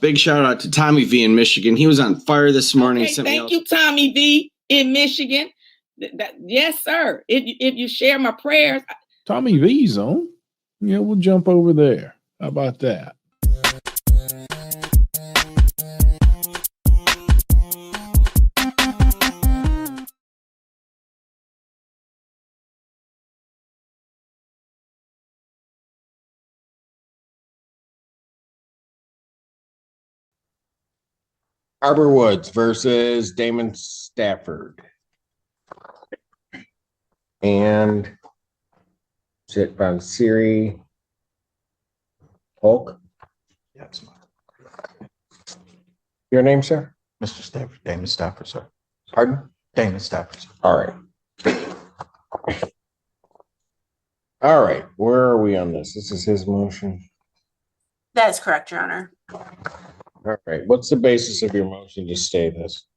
Big shout out to Tommy V in Michigan. He was on fire this morning. Okay, thank you, Tommy V in Michigan. Yes, sir. If you share my prayers. Tommy V's on. Yeah, we'll jump over there. How about that? Arbor Woods versus Damon Stafford. And sit from Siri Polk. Yes, Your name, sir? Mr. Stafford, Damon Stafford, sir. Pardon? Damon Stafford, sir. All right. All right. Where are we on this? This is his motion. That is correct, Your Honor. All right. What's the basis of your motion to stay this?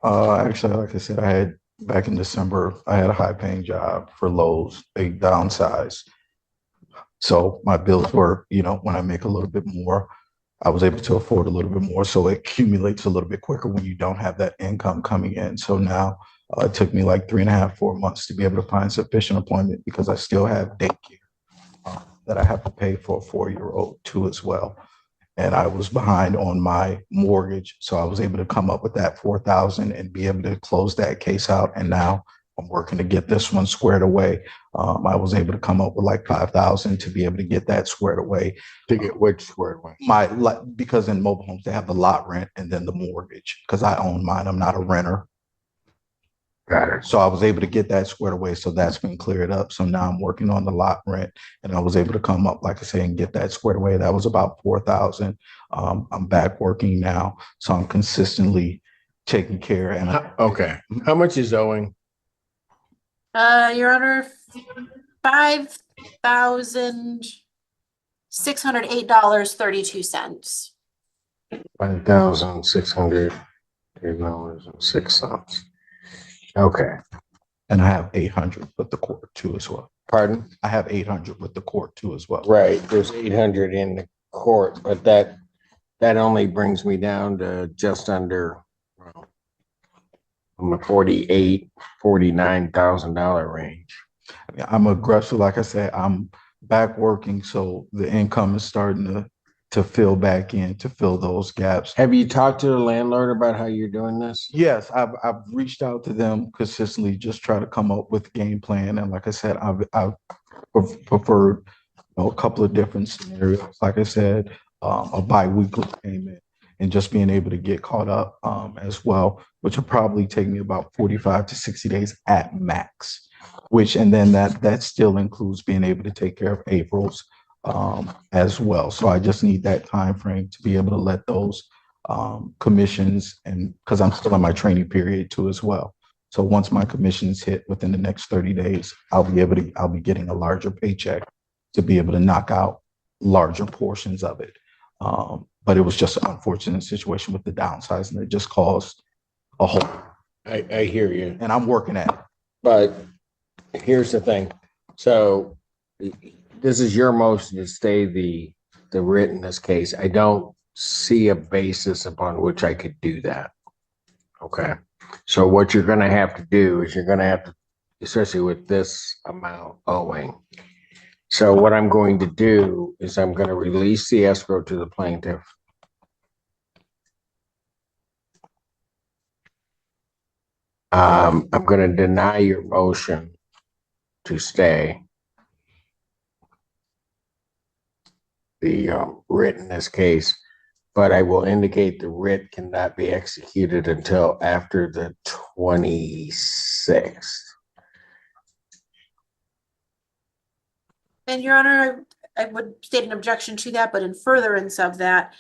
Actually, like I said, I had back in December, I had a high paying job for Lowe's. They downsized. So my bills were, when I make a little bit more, I was able to afford a little bit more. So it accumulates a little bit quicker when you don't have that income coming in. So now it took me like 3.5, 4 months to be able to find sufficient employment because I still have daycare that I have to pay for a 4-year-old too as well. And I was behind on my mortgage. So I was able to come up with that $4,000 and be able to close that case out. And now I'm working to get this one squared away. I was able to come up with like $5,000 to be able to get that squared away. To get which squared away? Because in mobile homes, they have the lot rent and then the mortgage because I own mine. I'm not a renter. Got it. So I was able to get that squared away. So that's been cleared up. So now I'm working on the lot rent and I was able to come up, like I say, and get that squared away. That was about $4,000. I'm back working now. So I'm consistently taking care. And okay. How much is owing? Your Honor, $5,608.32. $5,608.06. Okay. And I have 800 with the court too as well. Pardon? I have 800 with the court too as well. Right. There's 800 in the court, but that only brings me down to just under I'm a $49,000 range. I'm aggressive. Like I said, I'm back working. So the income is starting to fill back in, to fill those gaps. Have you talked to the landlord about how you're doing this? Yes, I've reached out to them consistently, just try to come up with a game plan. And like I said, I've preferred a couple of different scenarios. Like I said, a bi-weekly payment and just being able to get caught up as well, which will probably take me about 45 to 60 days at max, and then that still includes being able to take care of April's as well. So I just need that time frame to be able to let those commissions, and because I'm still in my training period too as well. So once my commissions hit within the next 30 days, I'll be getting a larger paycheck to be able to knock out larger portions of it. But it was just an unfortunate situation with the downsizing that just caused a hole. I hear you. And I'm working at it. But here's the thing. So this is your motion to stay the writ in this case. I don't see a basis upon which I could do that. Okay. So what you're going to have to do is you're going to have to, especially with this amount owing. So what I'm going to do is I'm going to release the escrow to the plaintiff. I'm going to deny your motion to stay the writ in this case, but I will indicate the writ cannot be executed until after the 26th. And Your Honor, I would state an objection to that, but in furtherance of that,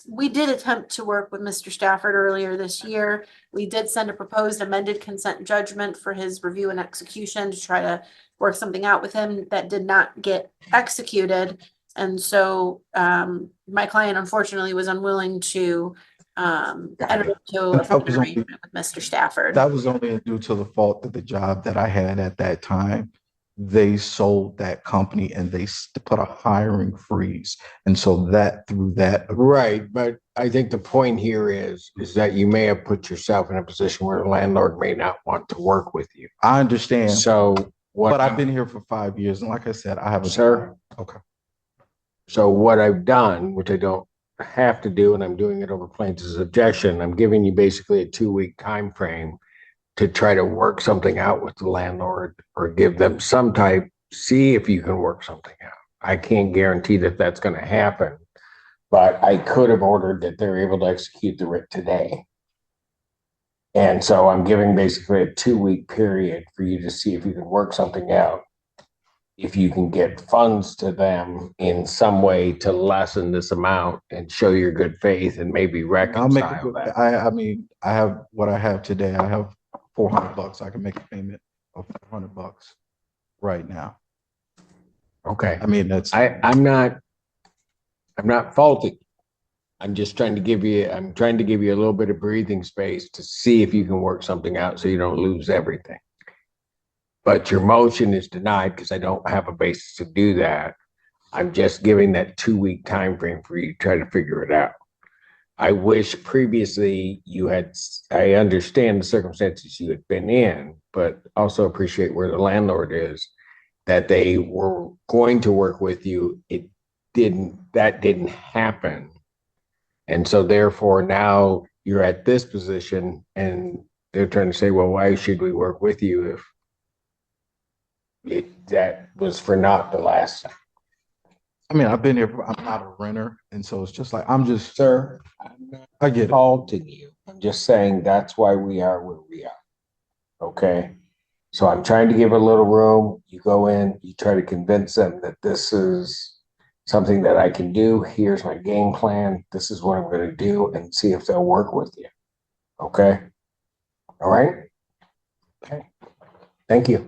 we did attempt to work with Mr. Stafford earlier this year. We did send a proposed amended consent judgment for his review and execution to try to work something out with him. That did not get executed. And so my client unfortunately was unwilling to enter into a arrangement with Mr. Stafford. That was only due to the fault of the job that I had at that time. they sold that company and they put a hiring freeze. And so that through that, Right, but I think the point here is that you may have put yourself in a position where the landlord may not want to work with you. I understand, So what? but I've been here for 5 years. And like I said, I have a. Sir? Okay. So what I've done, which I don't have to do, and I'm doing it over plaintiff's objection, I'm giving you basically a 2-week time frame to try to work something out with the landlord or give them some type, see if you can work something out. I can't guarantee that that's going to happen, but I could have ordered that they're able to execute the writ today. And so I'm giving basically a 2-week period for you to see if you can work something out. If you can get funds to them in some way to lessen this amount and show your good faith and maybe I'll make a reconcile good, that. I mean, I have what I have today. I have $400. I can make a payment of $400 right now. Okay. I mean, that's. I'm not faulting. I'm just trying to give you, I'm trying to give you a little bit of breathing space to see if you can work something out so you don't lose everything. But your motion is denied because I don't have a basis to do that. I'm just giving that 2-week time frame for you to try to figure it out. I wish previously you had, I understand the circumstances you had been in, but also appreciate where the landlord is, that they were going to work with you. That didn't happen. And so therefore now you're at this position and they're trying to say, well, why should we work with you if that was for naught the last time? I mean, I've been here, I'm not a renter. And so it's just like, I'm just, Sir, I'm not I get it. faulting you. I'm just saying that's why we are where we are. Okay. So I'm trying to give a little room. You go in, you try to convince them that this is something that I can do. Here's my game plan. This is what I'm going to do and see if they'll work with you. Okay. All right. Okay. Thank you.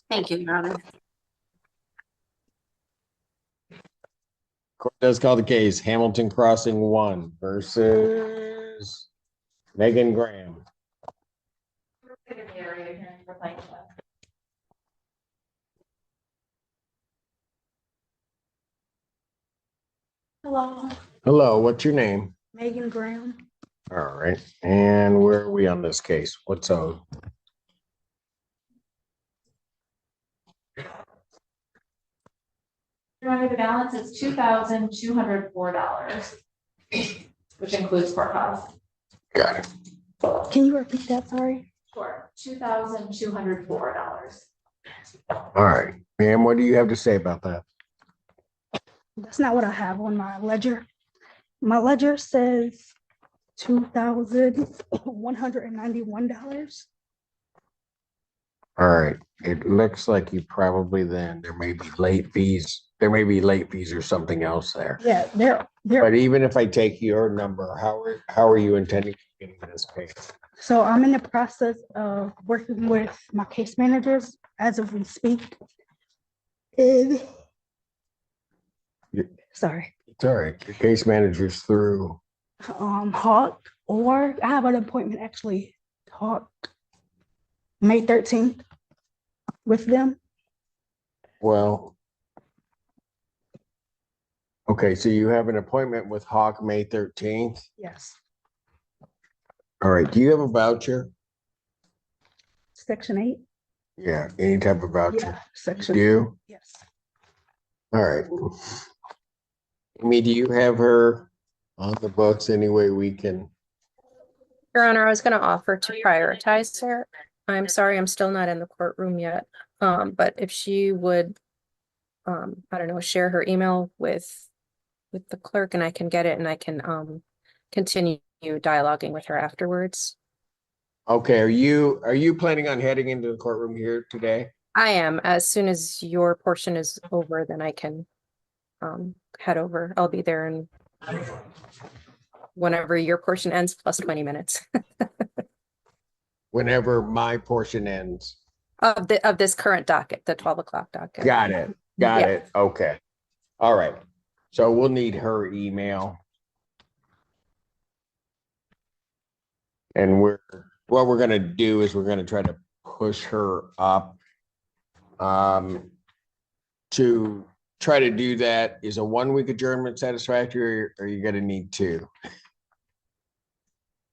Thank you, Your Honor. Court does call the case Hamilton Crossing 1 versus Megan Graham. Hello, Hello, what's your name? Megan Graham. All right. And where are we on this case? What's owed? Your Honor, the balance is $2,204, which includes courthouse. Got it. Can you repeat that? Sorry. Sure, $2,204. All right. Ma'am, what do you have to say about that? That's not what I have on my ledger. My ledger says $2,191. All right. It looks like you probably then there may be late fees. There may be late fees or something else there. Yeah, But they're. even if I take your number, how are you intending getting this paid? So I'm in the process of working with my case managers as of we speak. And sorry, It's all right. Your case manager's through. Hawk, or I have an appointment actually, Hawk, May 13th with them. Well, okay, so you have an appointment with Hawk May 13th. Yes, All right. Do you have a voucher? Section 8. Yeah, any type of voucher. Yeah, Section. Do? Yes. All right. Amy, do you have her on the books any way we can? Your Honor, I was going to offer to prioritize her. I'm sorry, I'm still not in the courtroom yet. But if she would, I don't know, share her email with the clerk and I can get it and I can continue dialoguing with her afterwards. Okay, are you planning on heading into the courtroom here today? I am. As soon as your portion is over, then I can head over. I'll be there in whenever your portion ends, plus 20 minutes Whenever my portion ends. of this current docket, the 12 o'clock docket. Got it. Got it. Okay. All right. So we'll need her email. And what we're going to do is we're going to try to push her up To try to do that, is a 1 week adjournment satisfactory, or are you gonna need 2?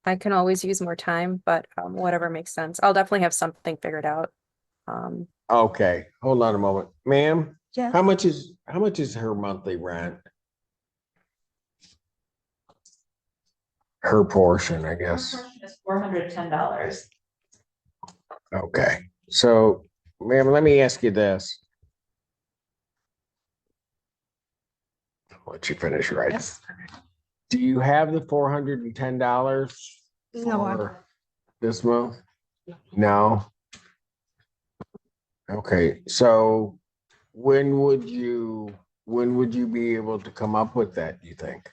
I can always use more time, but whatever makes sense. I'll definitely have something figured out. Okay, hold on a moment. Ma'am, Yes. how much is her monthly rent? Her portion, I guess. It's $410. Okay, so ma'am, let me ask you this. I'll let you finish, right? Yes. Do you have the $410 No, I don't. for this month? No? Okay, so when would you be able to come up with that, you think?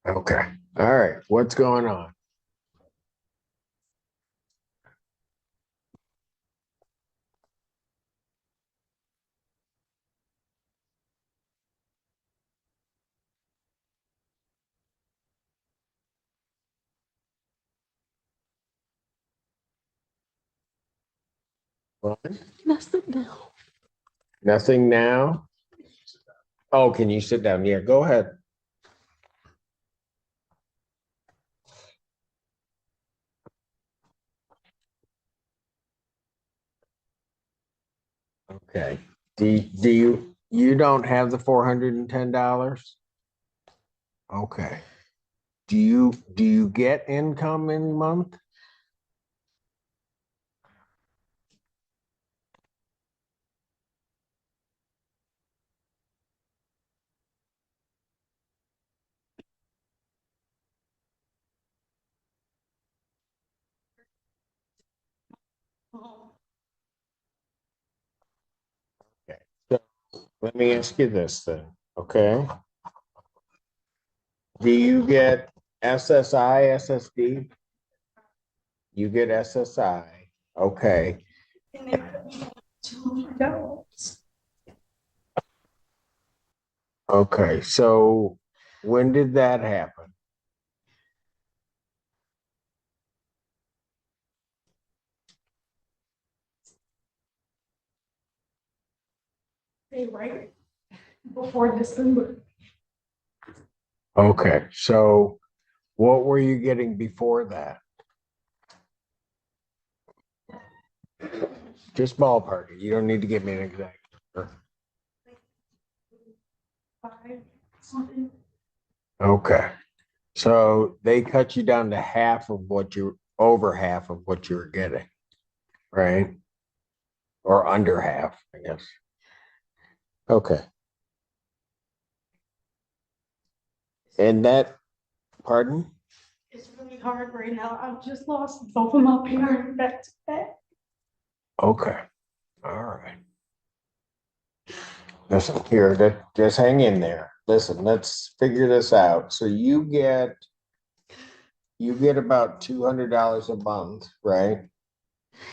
Okay, all right, what's going on? What? Nothing now? Oh, can you sit down? Yeah, go ahead. Okay, you don't have the $410? Okay. Do you get income any month? Okay, so let me ask you this then, okay? Do you get SSI, SSD? You get SSI, okay. Okay, so when did that happen? Right before December. Okay, so what were you getting before that? Just ballpark it. You don't need to give me an exact number. 5 something. Okay, so they cut you down to over half of what you were getting, right? Or under half, I guess. Okay. And that, pardon? It's really hard right now. I've just lost both of my parents back to back. Okay, all right. Listen, here, just hang in there. Listen, let's figure this out. So you get about $200 a month, right?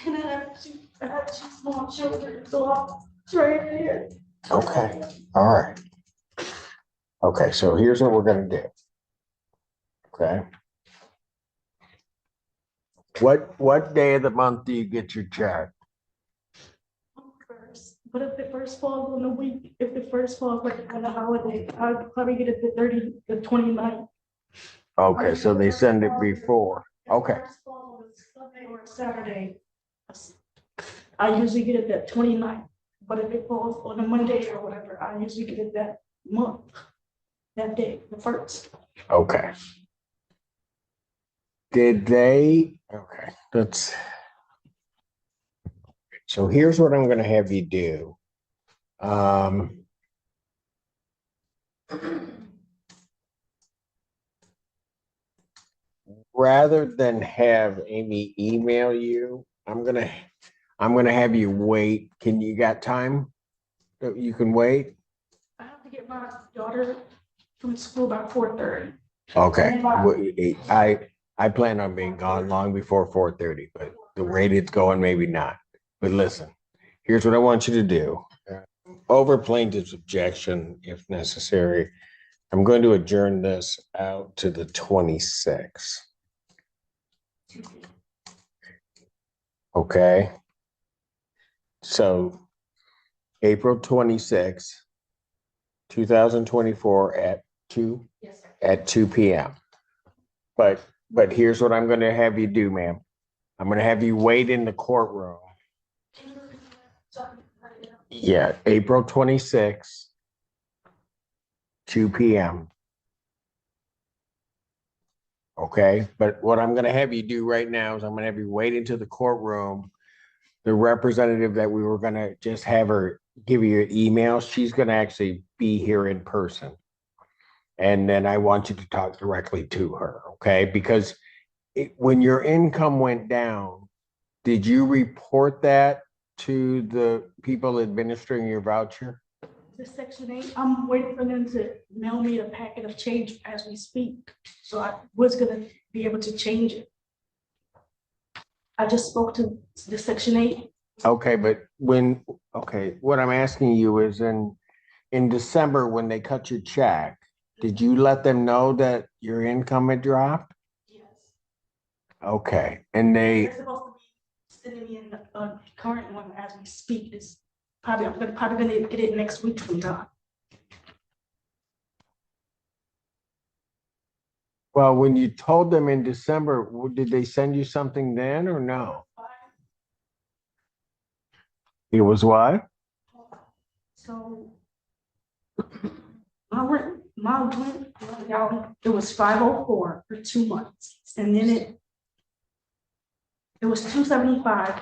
And I have two small children, so I'm trying here. Okay, all right. Okay, so here's what we're gonna do. Okay. What day of the month do you get your check? First, but if the first falls on the week, if the first falls like on a holiday, I'd probably get it the 29th. Okay, so they send it before. Okay, If the first falls on a Sunday or a Saturday, I usually get it that 29th. But if it falls on a Monday or whatever, I usually get it that month, that day, the first. okay. Okay, so here's what I'm gonna have you do. Rather than have Amy email you, I'm gonna have you wait. Can you got time that you can wait? I have to get my daughter from school by 4:30. Okay, I plan on being gone long before 4:30, but the rate it's going, maybe not. But listen, here's what I want you to do. Over plaintiff's objection, if necessary, I'm going to adjourn this out to the 26th. Okay. So April 26th, 2024 at 2 Yes, sir. at 2 p.m. But here's what I'm gonna have you do, ma'am. I'm gonna have you wait in the courtroom. Yeah, April 26th, 2 p.m. Okay, but what I'm gonna have you do right now is I'm gonna have you wait into the courtroom. The representative that we were gonna just have her give you your email, she's gonna actually be here in person. And then I want you to talk directly to her, okay? Because when your income went down, did you report that to the people administering your voucher? The Section 8, I'm waiting for them to mail me a packet of change as we speak. So I was gonna be able to change it. I just spoke to the Section 8. Okay, but what I'm asking you is in December, when they cut your check, did you let them know that your income had dropped? Yes. Okay, and They're supposed to be sending me in a current one as we speak. It's probably, I'm probably gonna get it next week sometime. well, when you told them in December, did they send you something then or no? It was what? So my rent, it was 504 for 2 months, and then it was 275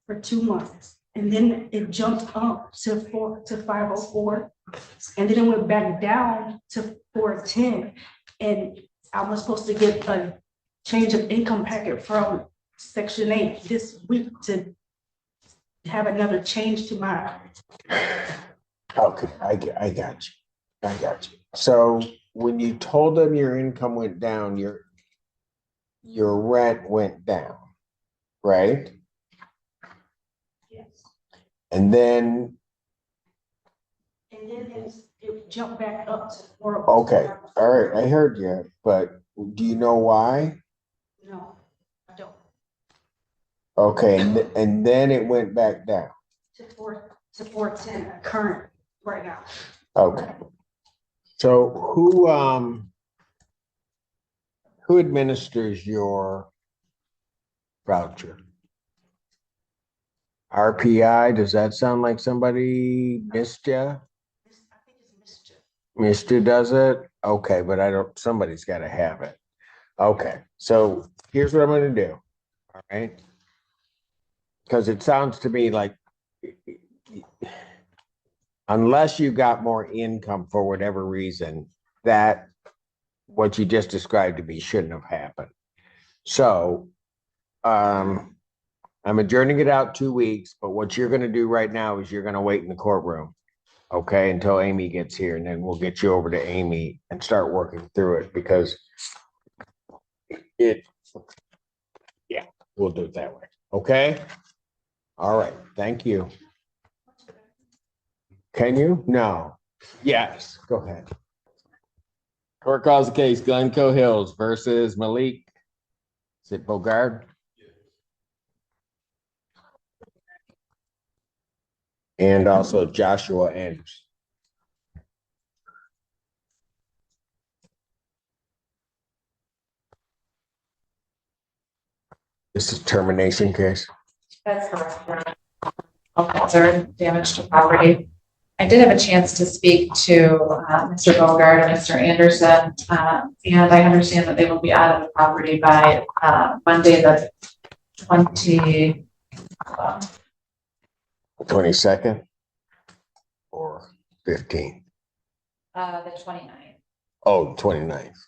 for 2 months, and then it jumped up to 504, and then it went back down to 410, and I was supposed to get a change of income packet from Section 8 this week to have another change to my. Okay, I got you. I got you. So when you told them your income went down, your rent went down, right? Yes. And then, And then it jumped back up to 4. okay, all right, I heard you, but do you know why? No, I don't. Okay, and then it went back down. To 410 current right now. Okay. So who administers your voucher? RPI, does that sound like somebody missed you? I think it's mischief. Missed you does it? Okay, but somebody's gotta have it. Okay, so here's what I'm gonna do, all right? Because it sounds to me like unless you got more income for whatever reason, that what you just described to me shouldn't have happened. So I'm adjourning it out 2 weeks, but what you're gonna do right now is you're gonna wait in the courtroom, okay, until Amy gets here, and then we'll get you over to Amy and start working through it because yeah, we'll do it that way, okay? All right, thank you. Can you? No. Yes, go ahead. Court calls the case Glencoe Hills versus Malik. Is it Bogard? And also Joshua Anderson. This is termination case. That's correct. Hazard, damage to property. I did have a chance to speak to Mr. Bogard and Mr. Anderson, and I understand that they will be out of the property by Monday, the 22nd or 15th? the 29th. Oh, 29th.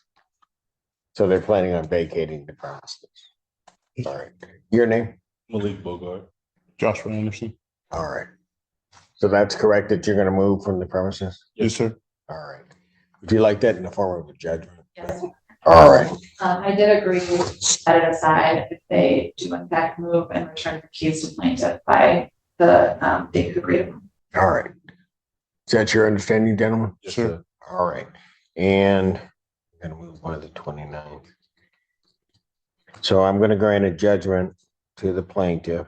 So they're planning on vacating the premises. All right. Your name? Malik Bogart. Joshua Anderson. All right. So that's correct that you're going to move from the premises? Yes, sir. All right. Would you like that in the form of a judgment? Yes. All right. I did agree to set it aside if they do in fact move and return the keys to plaintiff by the date agreed upon. All right. Is that your understanding, gentlemen? Yes, sir. All right. And I'm going to move by the 29th. So I'm going to grant a judgment to the plaintiff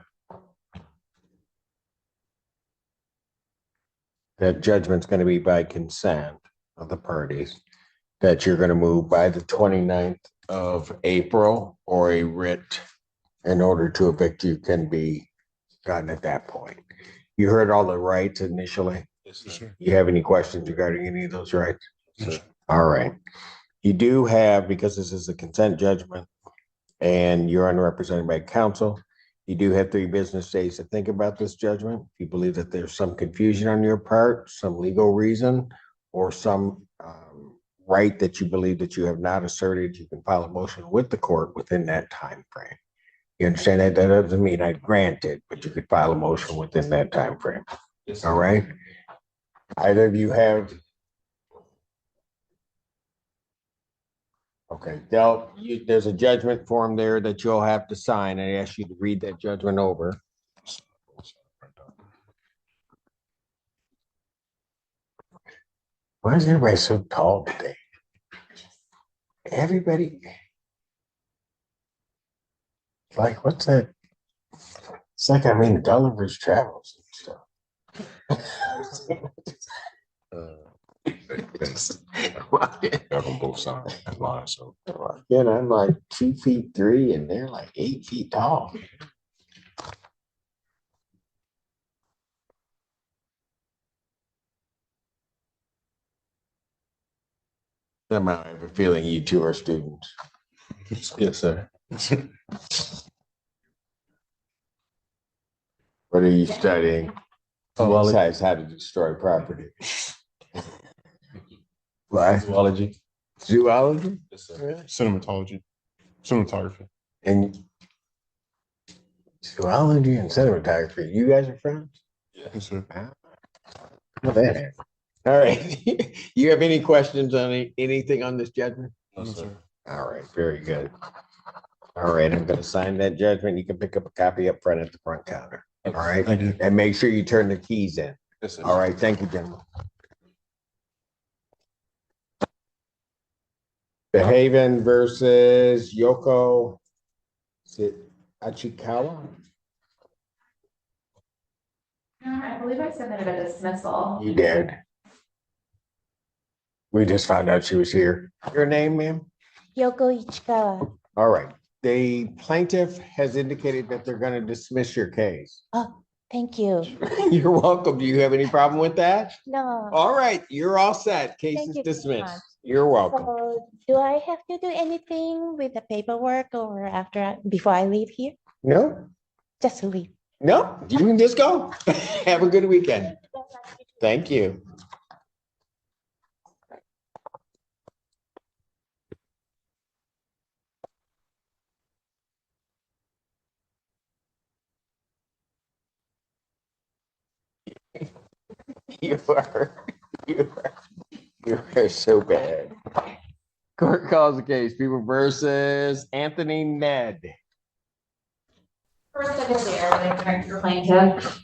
that judgment's gonna be by consent of the parties, that you're gonna move by the 29th of April, or a writ in order to evict you can be gotten at that point. You heard all the rights initially. Yes, sir. You have any questions regarding any of those rights? Yes, sir. All right. You do have, because this is a consent judgment and you're unrepresented by counsel, you do have 3 business days to think about this judgment. If you believe that there's some confusion on your part, some legal reason, or some right that you believe that you have not asserted, you can file a motion with the court within that time frame. You understand that? That doesn't mean I grant it, but you could file a motion within that time frame. Yes, sir. All right? Either of you have. Okay, there's a judgment form there that you'll have to sign. I ask you to read that judgment over. Why is everybody so tall today? Everybody. Like, what's that? It's like I'm in Gulliver's Travels and stuff. On both sides of that line, so. Again, I'm like 2'3" and they're like 8 feet tall. Somehow I have a feeling you two are students. Yes, sir. What are you studying? Well, Besides how to destroy property. What? zoology. Zoology? Yes, sir. Cinematography. And zoology and cinematography. You guys are friends? Yes, sir. Well, that happened. All right. You have any questions on anything on this judgment? No, sir. All right, very good. All right, I'm gonna sign that judgment. You can pick up a copy up front at the front counter. All right, Thank you. and make sure you turn the keys in. Yes, sir. All right, thank you, gentlemen. The Haven versus Yoko. Is it Achikawa? I believe I submitted a dismissal. You did. We just found out she was here. Your name, ma'am? Yoko Ichikawa. All right. The plaintiff has indicated that they're going to dismiss your case. Oh, thank you. You're welcome. Do you have any problem with that? No. All right, you're all set. Case Thank is you very dismissed. much. You're welcome. So, do I have to do anything with the paperwork or before I leave here? No, Just to leave. no, you can just go. Have a good weekend. Thank you. You are so bad. Court calls the case, people versus Anthony Ned. First, I guess the area director plaintiff.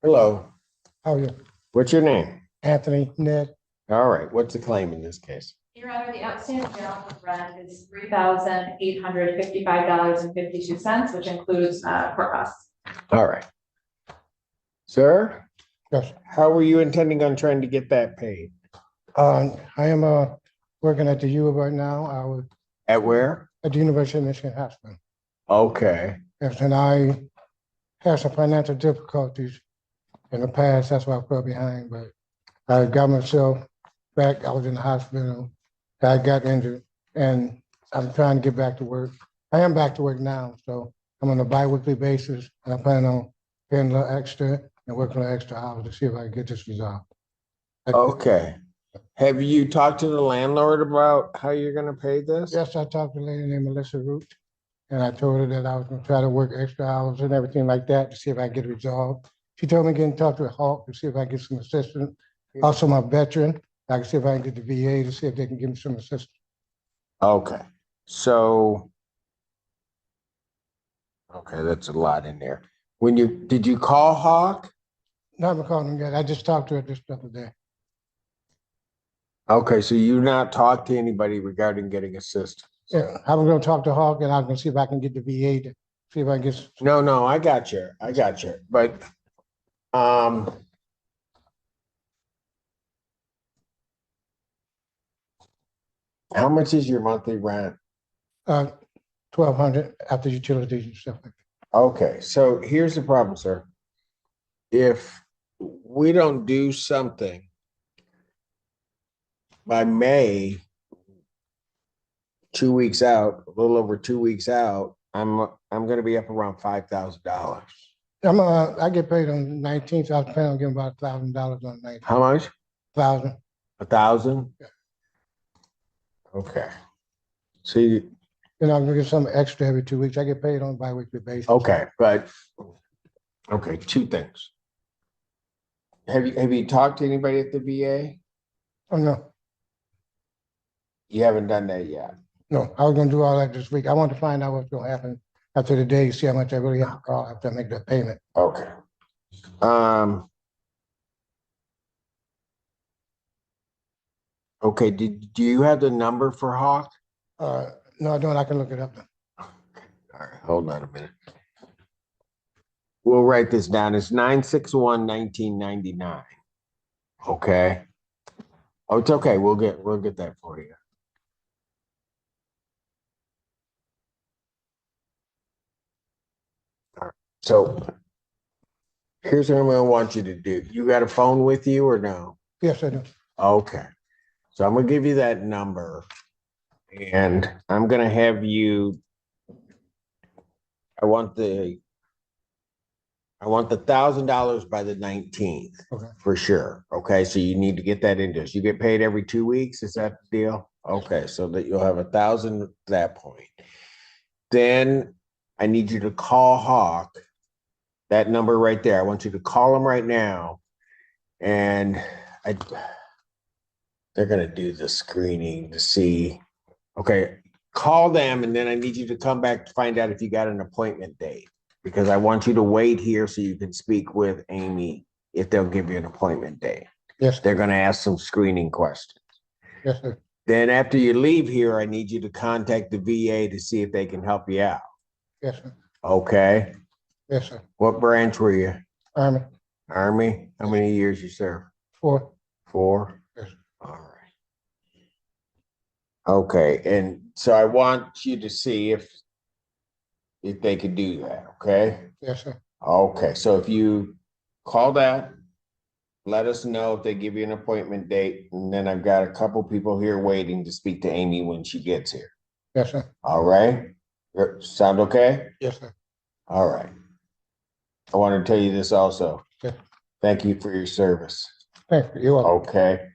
Hello, How are you? what's your name? Anthony, Ned? All right, what's the claim in this case? Your Honor, the outstanding balance of rent is $3,855.52, which includes court costs. All right. Sir, Yes. how were you intending on trying to get that paid? I am working at the U right now. I was At where? at the University of Michigan Hospital. Okay, Yes, and I had some financial difficulties in the past. That's why I fell behind, but I got myself back. I was in the hospital. I got injured and I'm trying to get back to work. I am back to work now, so I'm on a bi-weekly basis and I plan on paying a little extra and working a little extra hours to see if I can get this resolved. okay. Have you talked to the landlord about how you're gonna pay this? Yes, I talked to a lady named Melissa Root, and I told her that I was gonna try to work extra hours and everything like that to see if I can get it resolved. She told me to get in touch with Hawk to see if I can get some assistance. Also, my veteran, I can see if I can get the VA to see if they can give me some assistance. Okay, so. Okay, that's a lot in there. Did you call Hawk? Not been calling them yet. I just talked to her just the other day. Okay, so you not talked to anybody regarding getting assistance? Yeah, I was gonna talk to Hawk and I was gonna see if I can get the VA to see if I can get. No, I got you. But, how much is your monthly rent? 1,200 after utilities and stuff like that. Okay, so here's the problem, sir. If we don't do something by May, 2 weeks out, a little over 2 weeks out, I'm gonna be up around $5,000. I get paid on the 19th, so I was planning on getting about $1,000 on the 19th. How much? 1,000. 1,000? Yeah. Okay. See, And I'm gonna get some extra every 2 weeks. I get paid on a bi-weekly basis. okay, but, okay, two things. Have you talked to anybody at the VA? Oh, no, You haven't done that yet. no, I was gonna do all that this week. I want to find out what's gonna happen after the day, see how much I really have to call after I make that payment. Okay. Okay, do you have the number for Hawk? No, I don't. I can look it up. All right, hold on a minute. We'll write this down. It's 961-1999. Okay. Oh, it's okay. We'll get that for you. All right. So here's what I'm gonna want you to do. You got a phone with you or no? Yes, I do. Okay. So I'm gonna give you that number and I'm gonna have you, I want the $1,000 by the 19th. Okay. For sure. Okay, so you need to get that into us. You get paid every 2 weeks, is that the deal? Okay, so that you'll have 1,000 at that point. Then I need you to call Hawk, that number right there. I want you to call him right now. And they're gonna do the screening to see. Okay, call them and then I need you to come back to find out if you got an appointment date. Because I want you to wait here so you can speak with Amy if they'll give you an appointment date. Yes, They're gonna ask some screening questions. yes, sir. Then after you leave here, I need you to contact the VA to see if they can help you out. Yes, sir. Okay? Yes, sir. What branch were you? Army, Army? How many years you served? 4. 4? Yes. All right. Okay, and so I want you to see if they could do that, okay? Yes, sir. Okay, so if you call that, let us know if they give you an appointment date, and then I've got a couple people here waiting to speak to Amy when she gets here. Yes, sir. All right? Sound okay? Yes, sir. All right. I want to tell you this also. Okay. Thank you for your service. Thank you. You're welcome. Okay.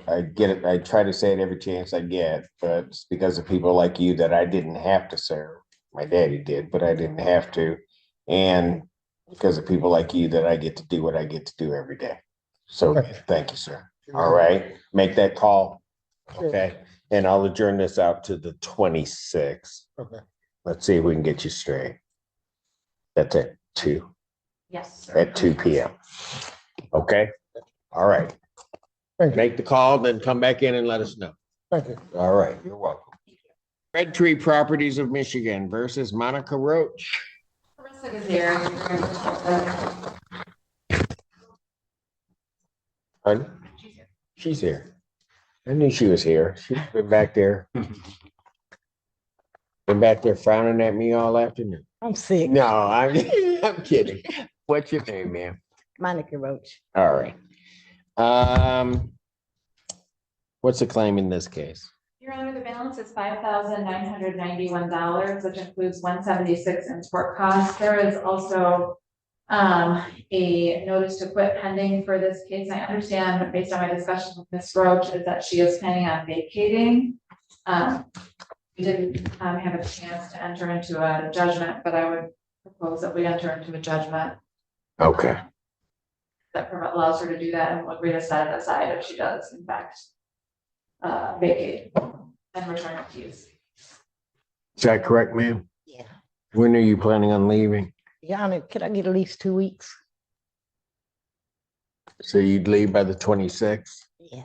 I get it. I try to say it every chance I get, but it's because of people like you that I didn't have to serve. My daddy did, but I didn't have to. And because of people like you that I get to do what I get to do every day. So thank you, sir. All right. Make that call. Okay. And I'll adjourn this out to the 26th. Okay. Let's see if we can get you straight. That's at 2. Yes, sir. At 2 p.m. Okay. All right. Thank you. Make the call, then come back in and let us know. Thank you. All right. You're welcome. Red Tree Properties of Michigan versus Monica Roach. Marissa is here. Pardon? She's here. I knew she was here. She's been back there. Been back there frowning at me all afternoon. I'm sick. No, I'm kidding. What's your name, ma'am? Monica Roach. All right. What's the claim in this case? Your Honor, the balance is $5,991, which includes $176 in court costs. There is also a notice to quit pending for this case. I understand, based on my discussion with Ms. Roach, is that she is planning on vacating. We didn't have a chance to enter into a judgment, but I would propose that we enter into a judgment Okay. that allows her to do that, and we'll agree to set it aside if she does, in fact, vacate and return the keys. Is that correct, ma'am? Yeah. When are you planning on leaving? Your Honor, could I get at least 2 weeks? So you'd leave by the 26th? Yeah.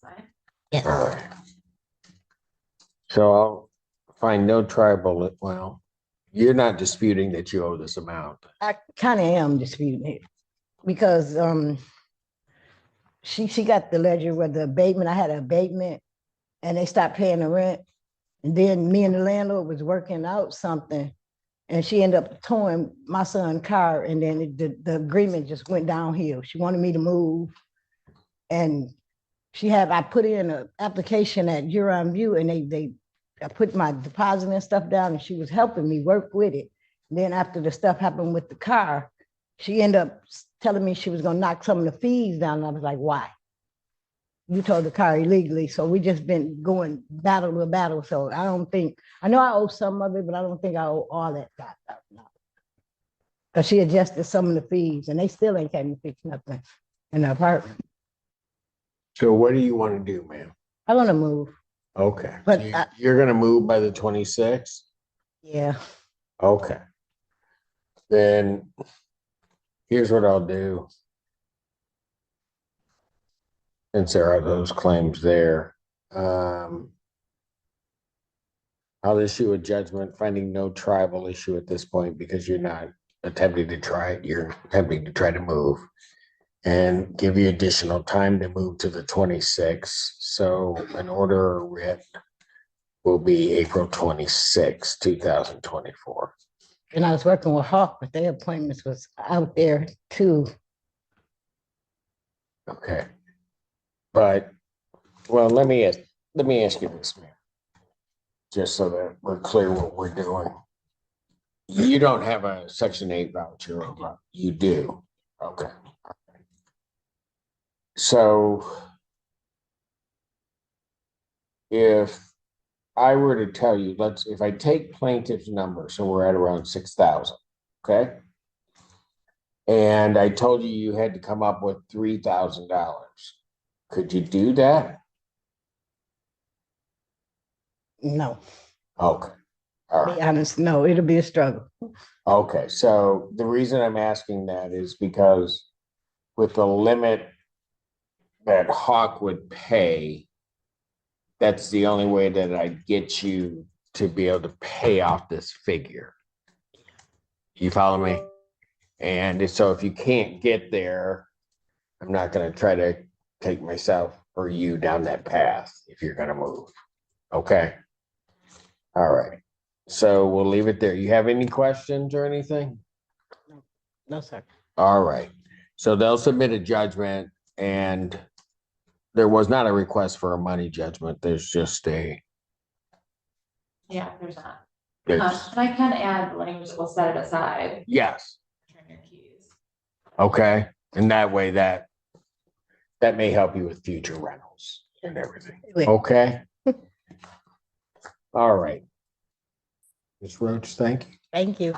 Fine. Yes. All right. So I'll find no tribal, well, you're not disputing that you owe this amount. I kind of am disputing it because she got the ledger with the abatement. I had an abatement and they stopped paying the rent. And then me and the landlord was working out something and she ended up towing my son's car and then the agreement just went downhill. She wanted me to move and I put in an application at Huron View and I put my deposit and stuff down and she was helping me work with it. And then after the stuff happened with the car, she ended up telling me she was gonna knock some of the fees down. And I was like, why? You towed the car illegally. So we just been going battle to battle. So I know I owe some of it, but I don't think I owe all that. Because she adjusted some of the fees and they still ain't came to fix nothing in the apartment. So what do you want to do, ma'am? I want to move. Okay. But So you're gonna move by the 26th? Yeah. Okay. Then here's what I'll do. Since there are those claims there, I'll issue a judgment finding no tribal issue at this point because you're not attempting to try it. You're attempting to try to move and give you additional time to move to the 26th. So an order of writ will be April 26, 2024. And I was working with Hawk, but their appointments was out there too. Okay. But, well, let me ask you this, man. Just so that we're clear what we're doing. You don't have a Section 8 voucher, or you do? Okay. So if I were to tell you, if I take plaintiff's number, so we're at around 6,000, okay? And I told you had to come up with $3,000. Could you do that? No. Okay. All To right. be honest, no, it'll be a struggle. Okay, so the reason I'm asking that is because with the limit that Hawk would pay, that's the only way that I'd get you to be able to pay off this figure. You follow me? And so if you can't get there, I'm not going to try to take myself or you down that path if you're going to move. Okay. All right. So we'll leave it there. You have any questions or anything? No, sir. All right. So they'll submit a judgment and there was not a request for a money judgment. There's just Yeah, there's not. there's- And I can add the language that will set it aside. yes. Return your keys. Okay. And that way that may help you with future rentals and everything. Okay. All right. Ms. Roach, thank you. Thank you.